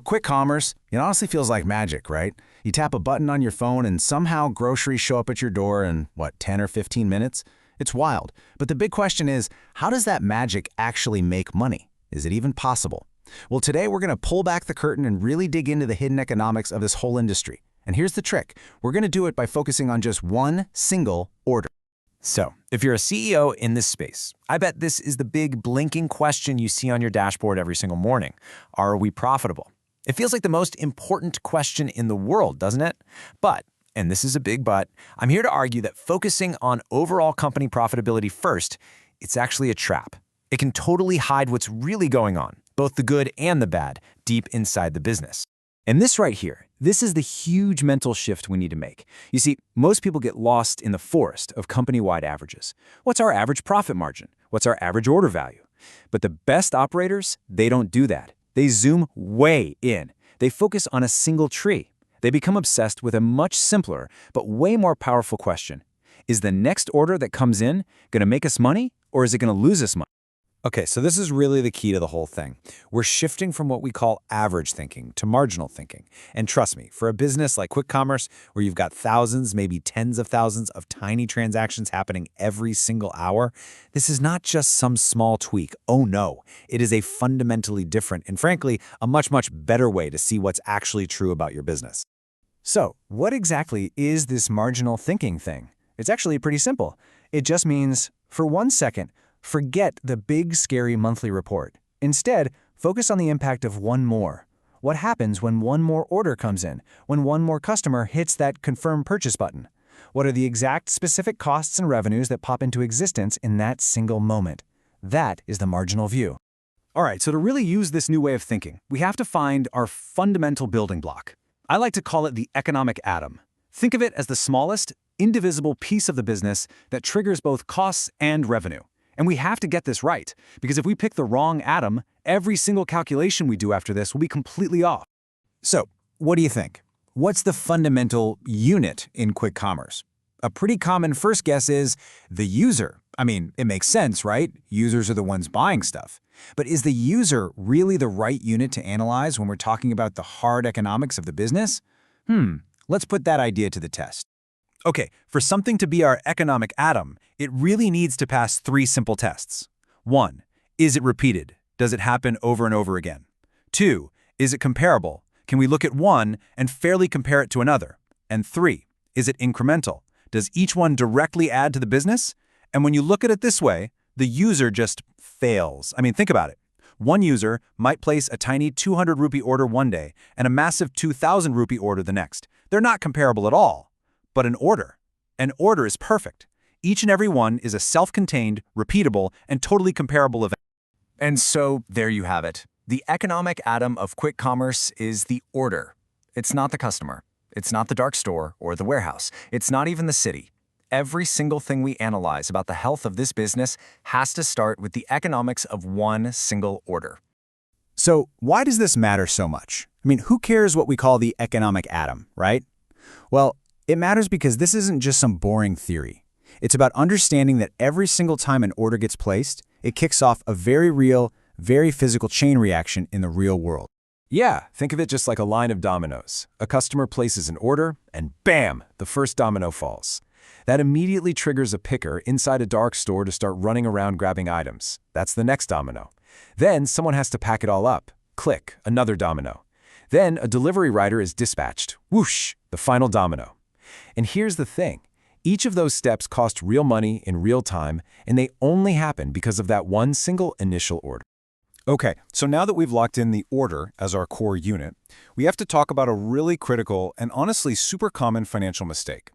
Quick commerce, it honestly feels like magic, right? You tap a button on your phone and somehow groceries show up at your door in, 10 or 15 minutes? It's wild. But the big question is, how does that magic actually make money? Is it even possible? Well, today we're going to pull back the curtain and really dig into the hidden economics of this whole industry. And here's the trick. We're going to do it by focusing on just one single order. So, if you're a CEO in this space, I bet this is the big blinking question you see on your dashboard every single morning. Are we profitable? It feels like the most important question in the world, doesn't it? But, and this is a big but, I'm here to argue that focusing on overall company profitability first, it's actually a trap. It can totally hide what's really going on, both the good and the bad, deep inside the business. And this right here, this is the huge mental shift we need to make. You see, most people get lost in the forest of company-wide averages. What's our average profit margin? What's our average order value? But the best operators, they don't do that. They zoom way in. They focus on a single tree. They become obsessed with a much simpler, but way more powerful question. Is the next order that comes in going to make us money, or is it going to lose us money? Okay, so this is really the key to the whole thing. We're shifting from what we call average thinking to marginal thinking. And trust me, for a business like quick commerce, where you've got thousands, maybe tens of thousands of tiny transactions happening every single hour, this is not just some small tweak. Oh no, it is a fundamentally different and frankly, a much, much better way to see what's actually true about your business. So, what exactly is this marginal thinking thing? It's actually pretty simple. It just means, for 1 second, forget the big, scary monthly report. Instead, focus on the impact of one more. What happens when one more order comes in, when one more customer hits that confirm purchase button? What are the exact specific costs and revenues that pop into existence in that single moment? That is the marginal view. All right, so to really use this new way of thinking, we have to find our fundamental building block. I like to call it the economic atom. Think of it as the smallest, indivisible piece of the business that triggers both costs and revenue. And we have to get this right, because if we pick the wrong atom, every single calculation we do after this will be completely off. So, what do you think? What's the fundamental unit in quick commerce? A pretty common first guess is the user. I mean, it makes sense, right? Users are the ones buying stuff. But is the user really the right unit to analyze when we're talking about the hard economics of the business? Let's put that idea to the test. Okay, for something to be our economic atom, it really needs to pass 3 simple tests. 1. Is it repeated? Does it happen over and over again? 2. Is it comparable? Can we look at one and fairly compare it to another? And 3. Is it incremental? Does each one directly add to the business? And when you look at it this way, the user just fails. I mean, think about it. One user might place a tiny 200 rupee order one day and a massive 2,000 rupee order the next. They're not comparable at all. But an order is perfect. Each and every one is a self-contained, repeatable, and totally comparable event. And so there you have it. The economic atom of quick commerce is the order. It's not the customer. It's not the dark store or the warehouse. It's not even the city. Every single thing we analyze about the health of this business has to start with the economics of one single order. So why does this matter so much? I mean, who cares what we call the economic atom, right? Well, it matters because this isn't just some boring theory. It's about understanding that every single time an order gets placed, it kicks off a very real, very physical chain reaction in the real world. Yeah, think of it just like a line of dominoes. A customer places an order, and bam, the first domino falls. That immediately triggers a picker inside a dark store to start running around grabbing items. That's the next domino. Then someone has to pack it all up. Click, another domino. Then a delivery rider is dispatched. Whoosh, the final domino. And here's the thing. Each of those steps cost real money in real time, and they only happen because of that one single initial order. Okay, so now that we've locked in the order as our core unit, we have to talk about a really critical and honestly super common financial mistake.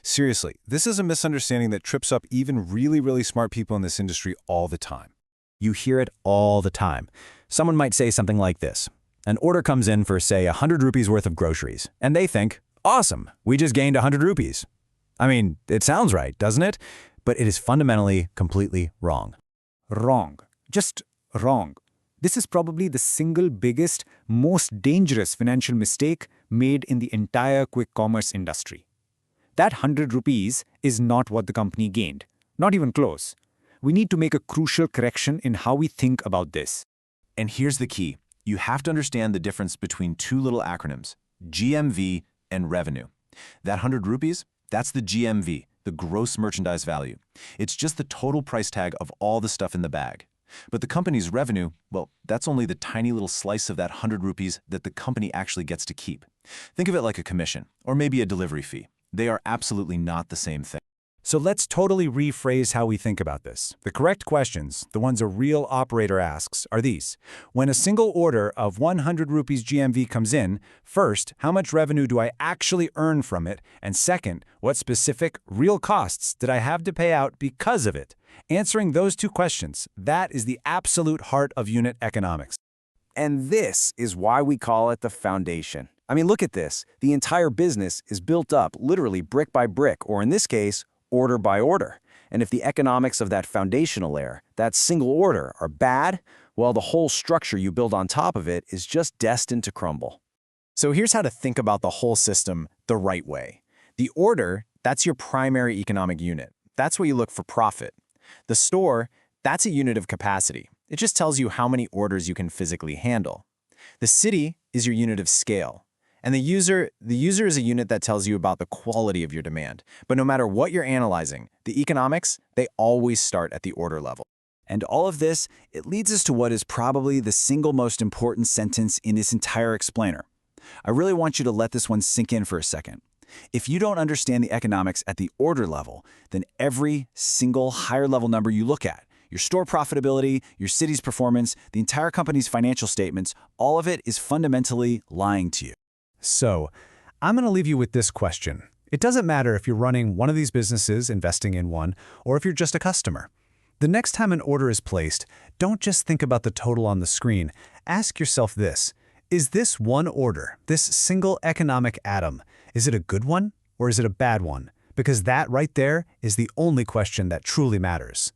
Seriously, this is a misunderstanding that trips up even really, really smart people in this industry all the time. You hear it all the time. Someone might say something like this. An order comes in for, say, 100 rupees worth of groceries, and they think, awesome, we just gained 100 rupees. I mean, it sounds right, doesn't it? But it is fundamentally completely wrong. Wrong. Just wrong. This is probably the single biggest, most dangerous financial mistake made in the entire quick commerce industry. That 100 rupees is not what the company gained. Not even close. We need to make a crucial correction in how we think about this. And here's the key. You have to understand the difference between two little acronyms, GMV and revenue. That 100 rupees, that's the GMV, the gross merchandise value. It's just the total price tag of all the stuff in the bag. But the company's revenue, well, that's only the tiny little slice of that 100 rupees that the company actually gets to keep. Think of it like a commission, or maybe a delivery fee. They are absolutely not the same thing. So let's totally rephrase how we think about this. The correct questions, the ones a real operator asks, are these. When a single order of 100 rupees GMV comes in, first, how much revenue do I actually earn from it? And second, what specific, real costs did I have to pay out because of it? Answering those two questions, that is the absolute heart of unit economics. And this is why we call it the foundation. I mean, look at this. The entire business is built up literally brick by brick, or in this case, order by order. And if the economics of that foundational layer, that single order, are bad, well, the whole structure you build on top of it is just destined to crumble. So here's how to think about the whole system the right way. The order, that's your primary economic unit. That's where you look for profit. The store, that's a unit of capacity. It just tells you how many orders you can physically handle. The city is your unit of scale. And the user is a unit that tells you about the quality of your demand. But no matter what you're analyzing, the economics, they always start at the order level. And all of this, it leads us to what is probably the single most important sentence in this entire explainer. I really want you to let this one sink in for a second. If you don't understand the economics at the order level, then every single higher level number you look at, your store profitability, your city's performance, the entire company's financial statements, all of it is fundamentally lying to you. So, I'm going to leave you with this question. It doesn't matter if you're running one of these businesses, investing in one, or if you're just a customer. The next time an order is placed, don't just think about the total on the screen. Ask yourself this. Is this one order, this single economic atom, is it a good one or is it a bad one? Because that right there is the only question that truly matters.